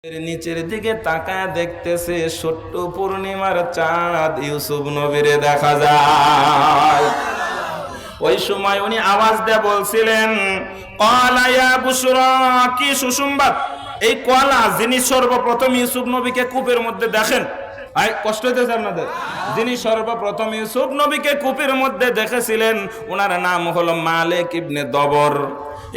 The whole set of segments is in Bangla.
এর নিচের দিকে তাকায় দেখতেছে ছোট্ট পূর্ণিমার চাঁদ ইউসুফ নবীরে দেখা যায়। ওই সময় উনি আওয়াজ দিয়ে বলছিলেন, ক্বালা ইয়া বুশরা, কি সুসংবাদ। এই ক্বালা, যিনি সর্বপ্রথম ইউসুফ নবীকে কূপের মধ্যে দেখেন, কষ্ট হইতেছে আপনাদের, যিনি সর্বপ্রথম ইউসুফ নবীকে কূপের মধ্যে দেখেছিলেন, ওনার নাম হলো মালিক ইবনে দবর।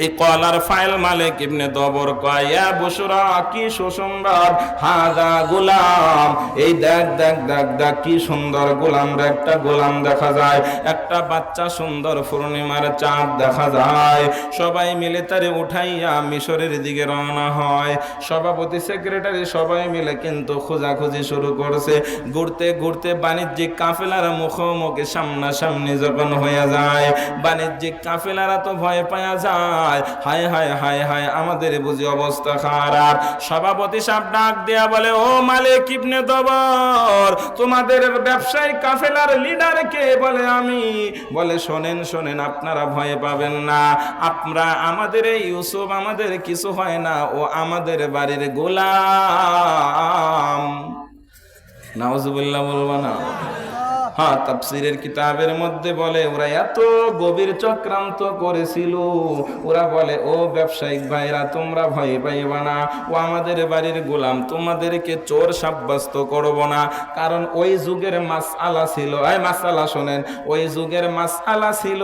এই কলার ফাইল মালিক ইবনে দবর কয়, ইয়া বুশরা, কি সুসংবাদ, হাযা গোলাম, এই দেখ দেখ দেখ দেখ কি সুন্দর গোলাম, একটা গোলাম দেখা যায়, একটা বাচ্চা, সুন্দর পূর্ণিমার চাঁদ দেখা যায়। সবাই মিলে তারে উঠাইয়া মিশরের দিকে রওনা হয়। সভাপতি, সেক্রেটারি সবাই মিলে কিন্তু খোঁজাখুঁজি শুরু করছে। ঘুরতে ঘুরতে বাণিজ্যিক কাফেলার মুখোমুখি সামনাসামনি যখন হয়ে যায়, বাণিজ্যিক কাফেলারা তো ভয় পাওয়া যায়, হায় হায় হায় হায়, আমাদের বুঝি অবস্থা খারাপ। সভাপতি সাহেব ডাক দেয়া বলে, ও মালিক ইবনে দবর, তোমাদের ব্যবসায়িক কাফেলার লিডার কে? বলে আমি। বলে, শোনেন শোনেন, আপনারা ভয় পাবেন না, আপনারা আমাদের এই ইউসুফ, আমাদের কিছু হয় না, ও আমাদের বাড়ির গোলাম। নাউজুবিল্লাহ বলবা না? হ্যাঁ, তাফসীরের কিতাবের মধ্যে বলে, ওরা এত গভীর চক্রান্ত করেছিল। ওরা বলে, ও ব্যবসায়িক ভাইরা, তোমরা ভয় পাইবা না, ও আমাদের বাড়ির গোলাম, তোমাদেরকে চোর সাব্যস্ত করব না। কারণ ওই যুগের মাসআলা ছিল, মাসআলা শোনেন, ওই যুগের মাসআলা ছিল,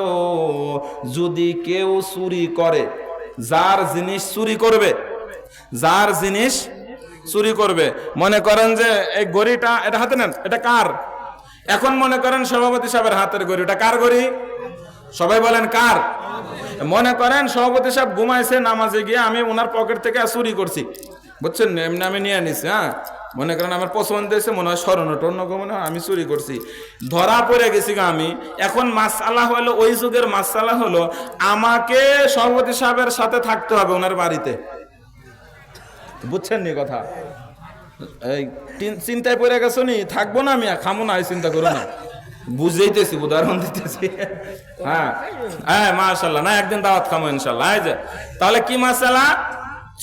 যদি কেউ চুরি করে, যার জিনিস চুরি করবে, যার জিনিস চুরি করবে, মনে করেন যে এই ঘড়িটা, এটা হাতে নেন, এটা কার? এখন মনে করেন সভাপতি সাহেবের হাতের ঘড়ি, ওটা কার ঘড়ি? সবাই বলেন কার? মনে করেন সভাপতি সাহেব ঘুমাইছে, নামাজে গিয়ে আমি ওনার পকেট থেকে চুরি করছি, বুঝছেন, এমনি আমি নিয়ে নিছি। হ্যাঁ, মনে করেন আমার পছন্দ হয়েছে, মনে হয় স্মরণ টর্ণ, মনে হয় আমি চুরি করছি, ধরা পড়ে গেছি আমি। এখন মাসআলা হলো, ওই যুগের মাসআলা হলো, আমাকে সভাপতি সাহেবের সাথে থাকতে হবে ওনার বাড়িতে, বুঝছেন নি কথা? এই চিন্তায় পড়ে গেছো নি, থাকবো না আমি, খামো না, চিন্তা করো না, বুঝাইতেছি, উদাহরণ দিতেছি। হ্যাঁ হ্যাঁ, মাশাআল্লাহ, না একদিন দাওয়াত খামো ইনশাআল্লাহ। তাহলে কি মাসআলা?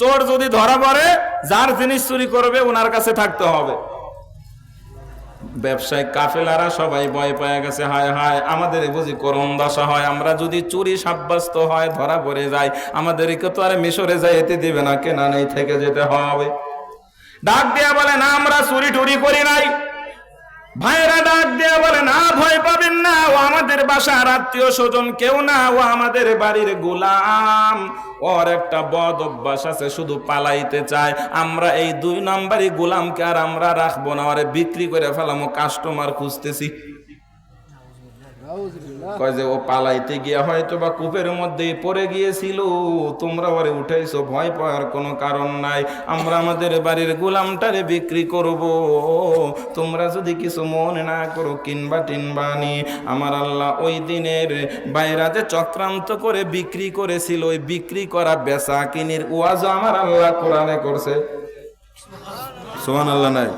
চোর যদি ধরা পড়ে, যার জিনিস চুরি করবে ওনার কাছে থাকতে হবে। ব্যবসায়িক কাফেলারা সবাই ভয় পেয়ে গেছে, হায় হায়, আমাদের বুঝি করুণ দশা হয়, আমরা যদি চুরি সাব্যস্ত হয়, ধরা পড়ে যায়, আমাদেরকে তো আর মিশরে যাইতে দিবে না, কেনানেই থেকে যেতে হবে। ডাক দেয়া বলে, না আমরা চুরি টুরি করি নাই। ভাইরা ডাক দেয়া বলে, না ভয় পাবেন না, ও আমাদের বাসার আত্মীয় স্বজন কেউ না, ও আমাদের বাড়ির গোলাম, ওর একটা বদ অভ্যাস আছে, শুধু পালাইতে চায়। আমরা এই 2 নাম্বারই গোলামকে আর আমরা রাখবো না, ওরে বিক্রি করে ফেলামো, কাস্টমার খুঁজতেছি। কয় যে ও পালাইতে গিয়া হয়তো বা কূপের মধ্যে পড়ে গিয়েছিল, তোমরা ওরে উঠাইছো, ভয় পাওয়ার কোনো কারণ নাই, আমরা আমাদের বাড়ির গোলামটারে বিক্রি করব, তোমরা যদি কিছু মনে না করো, কিনবা টিনবানি। আমার আল্লাহ ওই দিনের বাইরা যে চক্রান্ত করে বিক্রি করেছিল, ওই বিক্রি করা বেচা কিনির ওয়াজও আমার আল্লাহ কোরআনে করছে। সুবহানাল্লাহ। নাই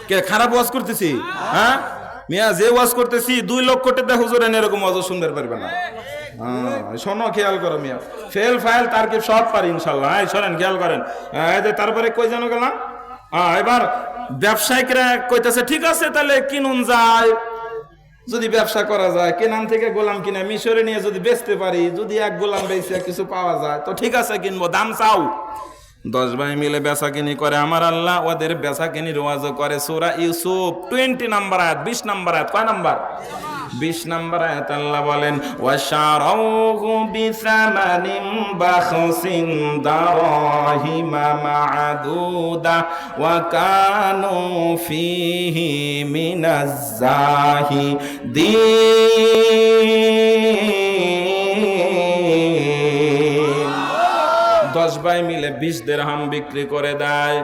কে খারাপ ওয়াজ করতেছি? হ্যাঁ মিয়া, যে ওয়াজ করতেছি 2 লক্ষ টাকা হুজুর এনে এরকম ওয়াজ শুনতে পারবে না। শোনো, খেয়াল করো মিয়া, ফেল ফাইল তার কি সব পারি ইনশাল্লাহ। শোনেন, খেয়াল করেন। তারপরে কই জানো গেলাম, এবার ব্যবসায়িকরা কইতেছে, ঠিক আছে তাহলে কিনুন যায়, যদি ব্যবসা করা যায়, কেনান থেকে গোলাম কিনে মিশরে নিয়ে যদি বেচতে পারি, যদি এক গোলাম বেচে কিছু পাওয়া যায়, তো ঠিক আছে কিনবো, দাম চাও। 10 ভাই মিলে বেচা কিনি করে, আমার আল্লাহ ওদের বেচা কিনির ওয়াজ করে। সূরা ইউসুফ 20 নাম্বার আয়াত, 20 নাম্বার আয়াত, কয় নাম্বার? 20 নাম্বার আয়াত আল্লাহ বলেন, ওয়াশারাউহু বিসামানিন বাখসিন দারাহিমা মা'দুদা ওয়া কানু ফীহি মিনাজ জাহিদিন। 10 ভাই মিলে 20 দিরহাম বিক্রি করে দেয়।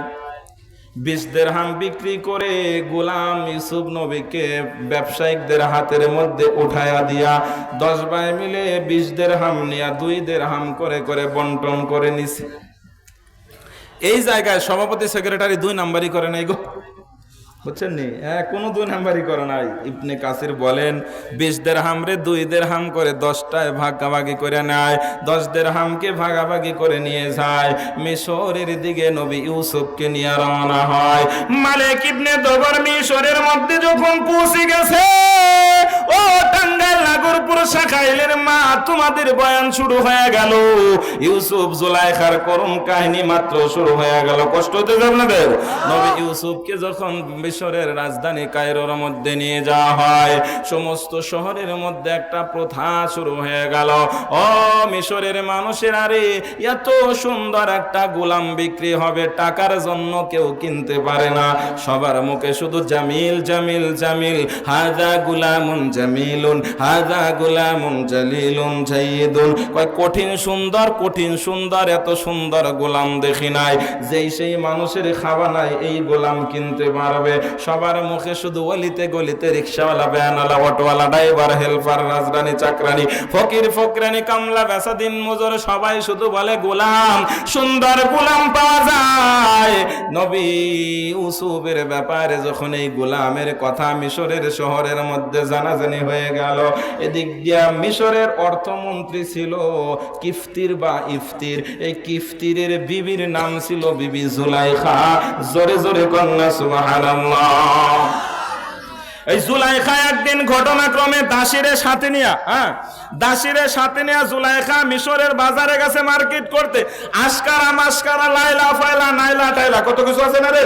20 দিরহাম বিক্রি করে গোলাম ইউসুফ নবীকে ব্যবসায়িকদের হাতের মধ্যে উঠায়া দিয়া 10 ভাই মিলে 20 দিরহাম নিয়া 2 দিরহাম করে করে বন্টন করে নিছে। এই জায়গায় সভাপতি সেক্রেটারি 2 নাম্বারই করে নাই গো। বুঝছেন নি? কোনো 2 নাম্বারই করে নাই। ইবনে কাসির বলেন 20 দিরহাম রে 2 দিরহাম করে 10টায় ভাগাভাগি করে নেয়, 10 দিরহামকে ভাগাভাগি করে নিয়ে যায় মিশরের দিকে। নবী ইউসুফকে নিয়ে রওনা হয়। মালিক ইবনে দবর মিশরের মধ্যে যখন পৌঁছে গেছে, ও টাঙ্গাইল নাগরপুর শাখাইলের মা, তোমাদের বয়ান শুরু হয়ে গেল। ইউসুফ জুলাইখার করুণ কাহিনী মাত্র শুরু হয়ে গেল। কষ্ট হতে যাবে আপনাদের? নবী ইউসুফকে যখন মিশরের রাজধানী কায়রোর মধ্যে নিয়ে যাওয়া হয়, সমস্ত শহরের মধ্যে একটা প্রথা শুরু হয়ে গেল। ও মিশরের মানুষের, আরে এত সুন্দর একটা গোলাম বিক্রি হবে, টাকার জন্য কেউ কিনতে পারে না। সবার মুখে শুধু জামিল জামিল জামিল, হাজা গুলামুন জামিলুন, হাজা গুলামুন জালিলুন জাইদুন। কয় কঠিন সুন্দর, কঠিন সুন্দর, এত সুন্দর গোলাম দেখি নাই। যেই সেই মানুষের খাওয়া নাই এই গোলাম কিনতে পারবে। সবার মুখে শুধু অলিতে গলিতে রিক্সাওয়ালা, ভ্যানওয়ালা, অটোওয়ালা, ড্রাইভার, হেল্পার, রাজরানী, চাকরানি, ফকির ফকরানি, কামলা, বেচা, দিন মজুর, সবাই শুধু বলে গোলাম, সুন্দর গোলাম পাওয়া যায়। নবী ইউসুফের ব্যাপারে যখন এই গোলামের কথা মিশরের শহরের মধ্যে জানাজানি হয়ে গেল, এদিক দিয়া মিশরের অর্থমন্ত্রী ছিল কিফতির বা ইফতির। এই কিফতিরের বিবির নাম ছিল বিবি জুলাইখা। জোরে জোরে কন্যা সুবহানাল্লাহ। এই জুলাইখা একদিন ঘটনাক্রমে দাসীরে সাথে নিয়া, দাসীরে সাথে নিয়া জুলাইখা মিশরের বাজারে গেছে মার্কেট করতে। আশকারা মাসকারা, লাইলা ফাইলা, নাইলা টাইলা, কত কিছু আছে না রে,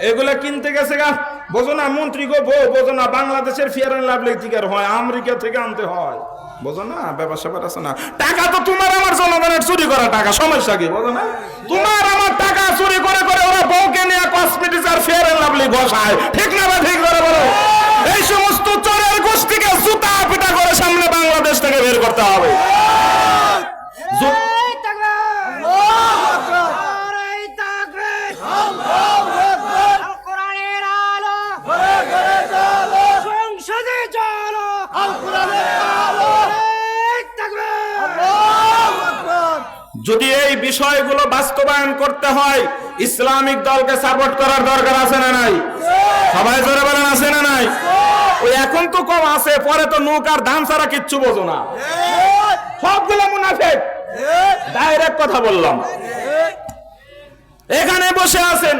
এগুলা কিনতে গেছে গা। বোঝো না? মন্ত্রী গো বউ বোঝো না? বাংলাদেশের ফেয়ার এন্ড লাভলি টিকার হয়, আমেরিকা থেকে আনতে হয়। বোঝো না? ব্যাপার স্যাপার আছে না? টাকা তো তোমার আমার জনগণের চুরি করা টাকা, সমস্যা কি? বোঝো না? তোমার আমার টাকা চুরি করে করে ওরা বউকে নিয়ে কসমেটিক্স আর ফেয়ার এন্ড লাভলি বসায়, ঠিক না? বা ঠিক করে বলো? এই সমস্ত চোরের গোষ্ঠীকে জুতা পিটা করে সামনে বাংলাদেশ থেকে বের করতে হবে। যদি এই বিষয়গুলো বাস্তবায়ন করতে হয়, ইসলামিক দলকে সাপোর্ট করার দরকার আছে না নাই? সবাই জোরে বলেন, আছে না নাই? ওই এখন তো কম আছে, পরে তো নৌকার ধান ছাড়া কিচ্ছু বোঝো না। সবগুলো মুনাফিক। ডাইরেক্ট কথা বললাম। এখানে বসে আছেন,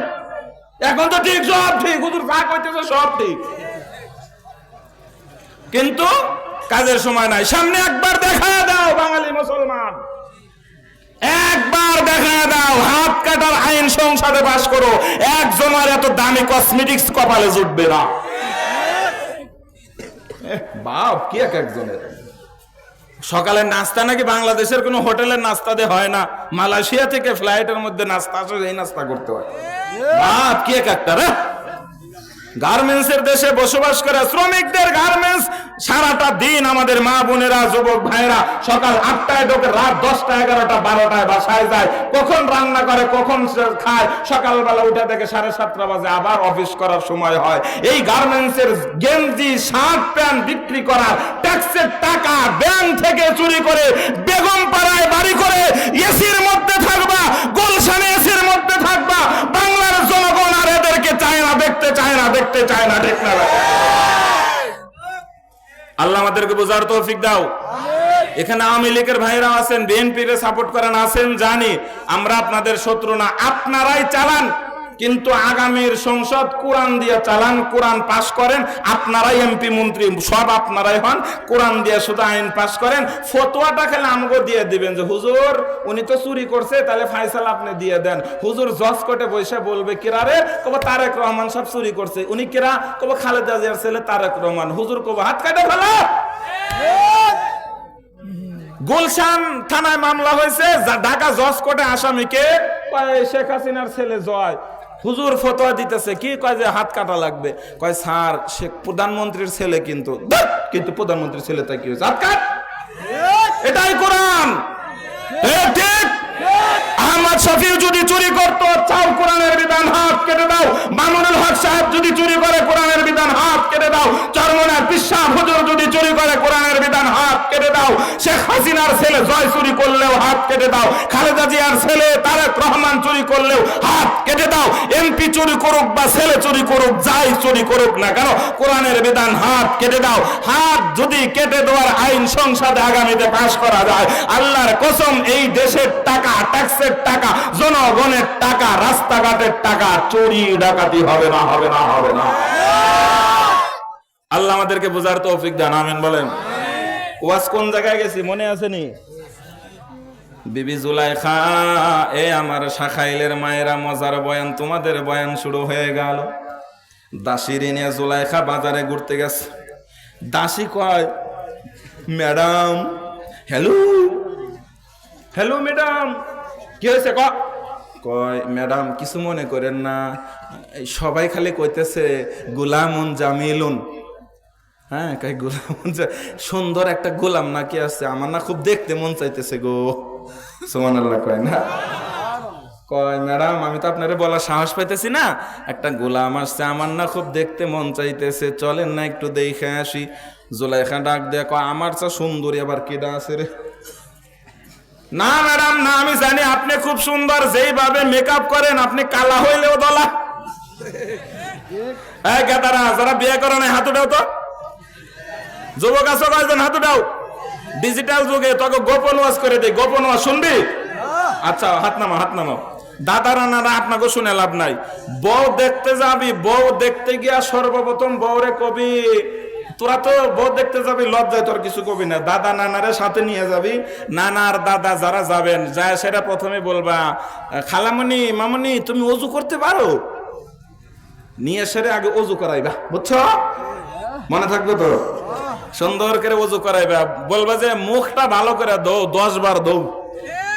এখন তো ঠিক, সব ঠিক, হুজুর যা কইতেছে সব ঠিক, কিন্তু কাজের সময় নাই। সামনে একবার দেখা দাও বাঙালি মুসলমান, একবার দেখা দাও, হাত কাটার আইন সংসদে পাস করো, একজনের এত দামি কসমেটিক্স কপালে জুটবে না। বাপ কি এক একজনের। সকালের নাস্তা নাকি বাংলাদেশের কোন হোটেলের নাস্তা দিয়ে হয় না, মালয়েশিয়া থেকে ফ্লাইটের মধ্যে নাস্তা আসে, এই নাস্তা করতে হয়। বাপ কি এক একটা রে। গার্মেন্টসের দেশে বসবাস করে শ্রমিকদের গার্মেন্টস সারাটা দিন আমাদের মা বোনেরা, যুবক ভাইরা সকাল 8টায় ঢোকে, রাত 10টা 11টা 12টায় বাসায় যায়। কখন রান্না করে, কখন খায়, সকালবেলা উঠে থেকে 7:30 বাজে আবার অফিস করার সময় হয়। এই গার্মেন্টসের গেঞ্জি, শার্ট, প্যান্ট বিক্রি করার ট্যাক্সের টাকা ব্যাংক থেকে চুরি করে বেগম পাড়ায় বাড়ি করে এসির মধ্যে থাকবা, গুলশানে এসির মধ্যে থাকবা। বাংলার জনগণ আর এদেরকে চায় না, দেখতে চায় না, দেখতে চায় না, ঠিক না? আল্লাহ আমাদেরকে বোঝার তৌফিক দাও। এখানে আওয়ামী লীগের ভাইরা আছেন, বিএনপির সাপোর্ট করেন, আছেন, জানি। আমরা আপনাদের শত্রু না, আপনারাই চালান, কিন্তু আগামীর সংসদ কোরআন দিয়ে চালান, কোরআন পাশ করেন, আপনারাই এমপি মন্ত্রী সব আপনারাই হন, কোরআন দিয়ে শুধু আইন পাশ করেন। ফতোয়াটা খেলে আমগো দিয়ে দিবেন যে হুজুর উনি তো চুরি করছে, তাহলে ফায়সালা আপনি দিয়ে দেন। হুজুর জজ কোর্টে বসে বলবে কিরা রে, কব তারেক রহমান সব চুরি করছে, উনি কিরা, কব খালেদা জিয়ার ছেলে তারেক রহমান। হুজুর কব হাত কাটে ফেলো। গুলশান থানায় মামলা হয়েছে, ঢাকা জজ কোর্টে আসামিকে শেখ হাসিনার ছেলে জয়। হুজুর ফতোয়া দিতেছে কি, কয় যে হাত কাটা লাগবে। কয় স্যার শেখ প্রধানমন্ত্রীর ছেলে, কিন্তু প্রধানমন্ত্রীর ছেলে তাই কি হয়েছে, হাত কাট। এটাই কোরআন, ঠিক। আহমদ শফি যদি চুরি করতো, চাও কোরআনের বিধান, হাত কেটে দাও। মামুনুল হক সাহেব যদি চুরি করে, কোরআনের বিধান, হাত কেটে দাও। চরমনার পিসাব হুজুর যদি চুরি করে, কোরআনের বিধান, হাত কেটে দাও। দাও, শেখ হাসিনার ছেলে জয় চুরি করলেও হাত কেটে দাও, খালেদা জিয়ার ছেলে তারেক রহমান চুরি করলেও হাত কেটে দাও, এমপি চুরি করুক বা ছেলে চুরি করুক, যাই চুরি করুক না কেন, কোরআনের বিধান হাত কেটে দাও। হাত যদি কেটে দেওয়ার আইন সংসদে আগামীতে পাশ করা যায়, আল্লাহর কসম এই দেশের টাকা, ট্যাক্সের টাকা, জনগণের টাকা, রাস্তাঘাটের টাকা চুরি ডাকাতি হবে না, হবে না, হবে না। আল্লাহ আমাদেরকে বোঝার তৌফিক দান, আমিন বলেন। ওয়াজ কোন জায়গায় গেছি মনে আছে নি? বিবি জুলাইখা, এ আমার শাখাইলের মায়েরা, মজার বয়ান, তোমাদের বয়ান শুরু হয়ে গেল। দাসীর নিয়ে জুলাইখা বাজারে ঘুরতে গেছে। দাসী কয়, ম্যাডাম, হ্যালো হ্যালো ম্যাডাম, কি হয়েছে? কয়, ম্যাডাম কিছু মনে করেন না, সবাই খালি কইতেছে গোলামুন জামিলুন। হ্যাঁ, কয় গোলামুন, সুন্দর একটা গোলাম নাকি আছে, আমার না খুব দেখতে মন চাইতেছে গো। সুবহানাল্লাহ কয় না? কয়, ম্যাডাম আমি তো আপনারে বলার সাহস পাইতেছি না, একটা গোলাম আসছে, আমার না খুব দেখতে মন চাইতেছে, চলেন না একটু দেখে আসি। জুলাইখা ডাক দেয়া কয়, আমার চা সুন্দরী আবার কেডা আছে রে? না ম্যাডাম না, আমি জানি আপনি খুব সুন্দর, যেইভাবে মেকআপ করেন আপনি কালা হইলেও দলা। এই গেদারা, যারা বিয়ে করে না হাত উঠাও তো। যুবক আছো কয়জন? হাত উঠাও। ডিজিটাল যুগে তোকে গোপন ওয়াজ করে দেই, গোপন ওয়াজ শুনবি? আচ্ছা হাত নামাও, হাত নামাও। দাদারা নানা আপনাকে শুনে লাভ নাই। বউ দেখতে যাবি, বউ দেখতে গিয়া সর্বপ্রথম বউরে কবি, তোরা তো বউ দেখতে যাবি লজ্জায় তোর কিছু কবি না, দাদা নানারে সাথে নিয়ে যাবি, নানার দাদা যারা যাবেন যায় সেটা প্রথমে বলবা, খালামণি মামনি তুমি ওযু করতে পারো? নিয়ে সেরে আগে ওযু করাইবা, বুঝছো? মনে থাকবে তো? সুন্দর করে ওযু করাইবা, বলবা যে মুখটা ভালো করে দৌ, 10 বার দৌ,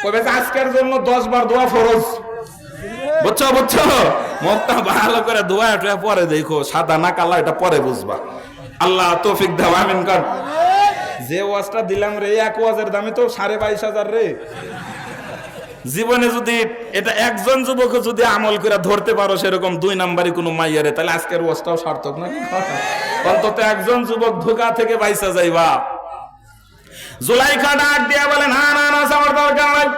কবে আজকের জন্য 10 বার দোয়া ফরজ, বুঝছো? বুঝছো? মুখটা ভালো করে দোয়া, এটা পরে দেখো, সাদা না কালা এটা পরে বুঝবা। আল্লাহ তৌফিক দাও, আমিন কর। যে ওয়াজটা দিলাম রে, এক ওয়াজের দামে তো 22,500 রে। জীবনে যদি এটা একজন যুবক যদি আমল করে ধরতে পারো সেরকম 2 নাম্বারই কোনো মাইয়ারে, তাহলে আজকের ওয়াজটাও সার্থক না? অন্তত একজন যুবক ধোঁকা থেকে বাইসা যাইবা। জুলাইখা ডাক দিয়া বলে, না না না, আমার দরকার নাই।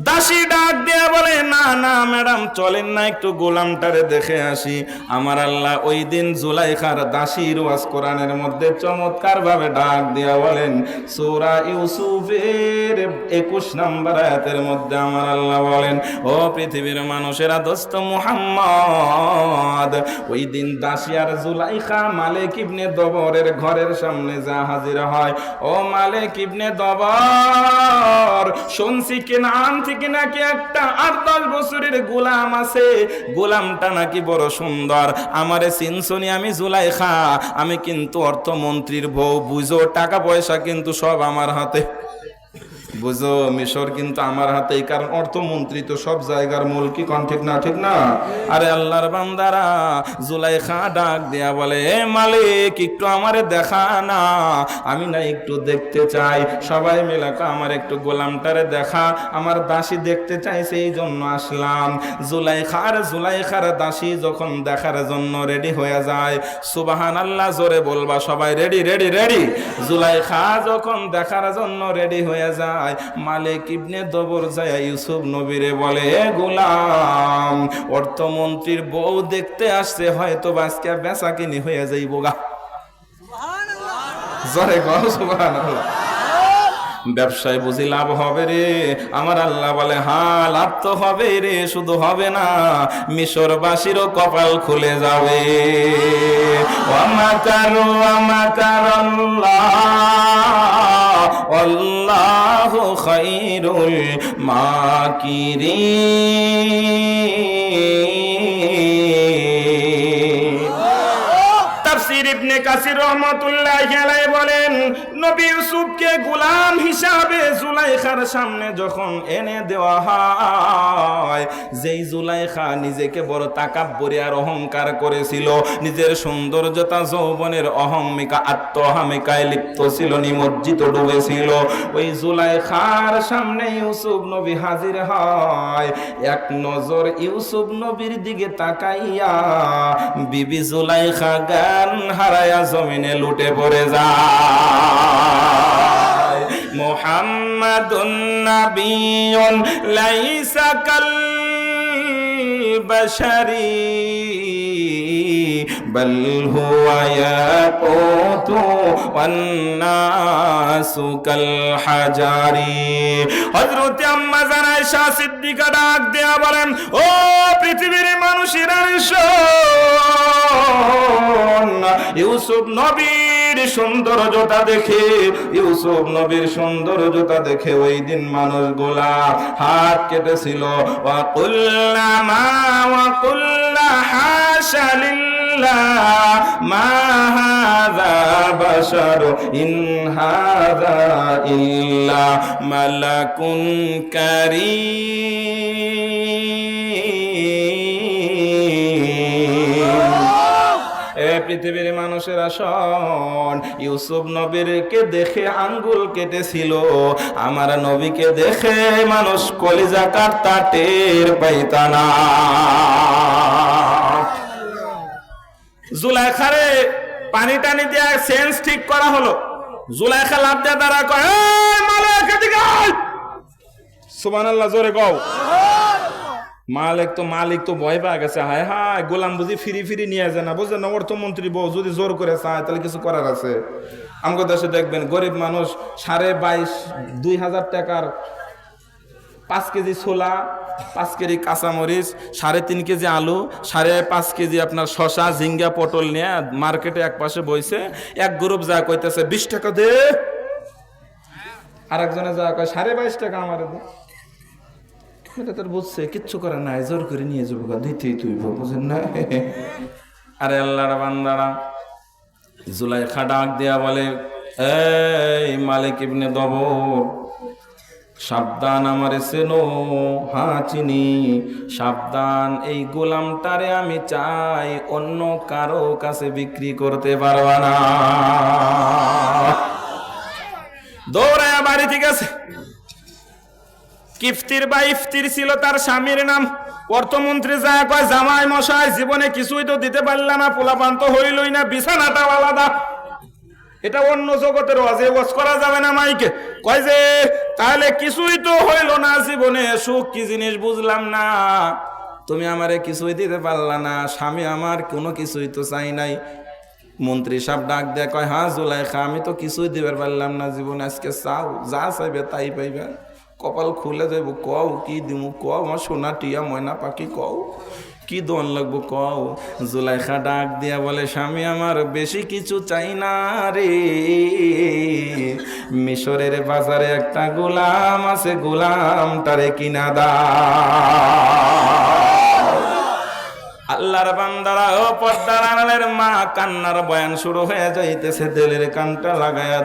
দাসী ডাক দিয়া বলে, না না ম্যাডাম চলেন না একটু গোলামটারে দেখে আসি। আমার আল্লাহ ওই দিন জুলাইখার দাসীর ওয়াজ কোরআনের মধ্যে চমৎকার ভাবে ডাক দিয়া বলেন, সূরা ইউসুফের 21 নম্বর আয়াতের মধ্যে আমার আল্লাহ বলেন, ও পৃথিবীর মানুষেরা, দোস্ত মুহাম্মদ, ওই দিন দাসী আর জুলাইখা মালিক ইবনে দবরের ঘরের সামনে যা হাজির হয়। ও মালিক ইবনে দবর, শুনছি কেনান থেকে নাকি একটা 8-10 বছরের গোলাম আছে, গোলামটা নাকি বড় সুন্দর, আমারে চিনছনি, আমি জুলাইখা, আমি কিন্তু অর্থমন্ত্রীর বউ, বুঝো টাকা পয়সা কিন্তু সব আমার হাতে, বুঝো মিশর কিন্তু আমার হাতেই, কারণ অর্থমন্ত্রী তো সব জায়গার মূল, কি কোন ঠিক না? ঠিক না? আরে আল্লাহর বান্দারা, জুলাইখা ডাক দেয়া বলে, এ মালিক একটু আমারে দেখা না, আমি না একটু দেখতে চাই। সবাই মিলে আমার একটু গোলামটারে দেখা, আমার দাসী দেখতে চাইছে, এই জন্য আসলাম। জুলাইখার দাসী যখন দেখার জন্য রেডি হয়ে যায়, সুবহানাল্লাহ জোরে বলবা সবাই, রেডি রেডি রেডি। জুলাইখা যখন দেখার জন্য রেডি হয়ে যায়, মালিক ইবনে দবর যায় ইউসুফ নবীরে বলে, এ গোলাম, অর্থমন্ত্রীর বউ দেখতে আসছে, হয়তো আজকে বেচা কিনি হয়ে যাইব গা। জোরে গো সুবহানাল্লাহ। ব্যবসায় বুঝি লাভ হবে রে? আমার আল্লাহ বলে, হ্যাঁ লাভ তো হবে রে, শুধু হবে না, মিশরবাসীরও কপাল খুলে যাবে। ওয়ামাকারু ওয়ামাকারাল্লাহ আল্লাহু খায়রুল মাকিরিন। তাফসীর ইবনে কাসির রাহমাতুল্লাহি আলাইহি বলেন, নবী ইউসুফকে গোলাম হিসাবে জুলাইখার সামনে যখন এনে দেওয়া হয়, যেই জুলাইখা নিজেকে বড় তাকাব্বুরি আর অহংকার করেছিল, নিজের সৌন্দর্যতা যৌবনের অহমিকা আত্মহামিকায় লিপ্ত ছিল, নিমজ্জিত ডুবেছিল, ওই জুলাইখার সামনে ইউসুফ নবী হাজির হয়। এক নজর ইউসুফ নবীর দিকে তাকাইয়া বিবি জুলাইখা জ্ঞান হারায়া জমিনে লুটে পড়ে যায়। মুহাম্মাদুন নাবিয়্যুন লাইসা কাল বাশারি বল হুয়া ইয়াকুতু ওয়ান নাসু কাল হাজারি। হযরত আম্মা জান আয়েশা সিদ্দিকা ডাক দেয়া বলেন, ও পৃথিবীর মানুষেরা শোন, ইউসুফ নবীর সৌন্দর্যতা দেখে, ইউসুফ নবীর সৌন্দর্যতা দেখে ওই দিন মানুষগুলা হাত কেটেছিল। ওয়া কুল্লা মা ওয়া কুল্লা হাশা লিল্লাহ মা হাযা বাশার ইন হাযা ইল্লা মালাকুন কারীম। পৃথিবীর মানুষেরা শোন, ইউসুফ নবীকে দেখে আঙ্গুল কেটেছিল, আমার নবীকে দেখে মানুষ কলিজা কাটতা টের পাইতা না। জুলাইখারে পানি টানি দিয়া সেন্স ঠিক করা হলো। জুলাইখা লাভ দেয়া দ্বারা কয়, এই মালিক এদিকে আয়। সুবহানাল্লাহ, জোরে কও। মালিক তো ভয় পায় গেছে, হায় হায় গোলাম বুঝি ফিরি ফিরি নিয়ে যায় না, বুঝলেন না? অর্থমন্ত্রী বউ যদি জোর করে চায় তাহলে কিছু করার আছে? আমাদের দেশে দেখবেন গরিব মানুষ 22,500 টাকার 5 কেজি ছোলা, 5 কেজি কাঁচামরিচ, 3.5 কেজি আলু, 5.5 কেজি আপনার শশা, ঝিঙ্গা, পটল নিয়ে মার্কেটে এক পাশে বইছে। এক গ্রুপ যা কইতেছে 20 টাকা দে, আর একজনে যা কয় 22.5 টাকা আমার দে। এটা তোর বুঝছে, কিচ্ছু করে নাই, জোর করে নিয়ে যাবো, দিতেই তুই বুঝেন না। আরে আল্লাহর বান্দারা, জুলাইখা ডাক দেয়া বলে, এই মালিক ইবনে দবর, সাবধান, আমারে চেনো? হ্যাঁ চিনি। সাবধান, এই গোলামটারে আমি চাই অন্য কারো কাছে বিক্রি করতে পারবা না। দৌড়ায় বাড়ি ঠিক আছে। কিফতির বা ইফতির ছিল তার স্বামীর নাম। অর্থমন্ত্রী যায় কয়, জামাই মশাই জীবনে কিছুই তো দিতে পারলাম না, পোলাপান তো হইলই না, বিছানাটাও আলাদা। এটা অন্য জগতের ওয়াজে ওয়াজ করা যাবে না মাইকে। কয় যে তাহলে কিছুই তো হইল না জীবনে, সুখ কি জিনিস বুঝলাম না, তুমি আমারে কিছুই দিতে পারলা না, স্বামী আমার কোনো কিছুই তো চাই নাই। মন্ত্রী সাহেব ডাক দেয়, কয়, হ্যাঁ জুলাইখা, আমি তো কিছুই দিতে পারলাম না জীবনে, আজকে চাও, যা চাইবে তাই পাইবে, কপাল খুলে যাইব, কও কি দিমু, কও আমার সোনা টিয়া ময়না পাখি, কও কি দন লাগবো, কও। জুলাইখা ডাক দিয়া বলে, স্বামী আমার বেশি কিছু চাই না রে, মিশরের বাজারে একটা গোলাম আছে, গোলামটারে কিনা দাও। আল্লাহর বান্দারা, ও পর্দার আড়ালের মা, কান্নার বয়ান শুরু হয়ে যাইতেছে, দিলের কানটা লাগায়া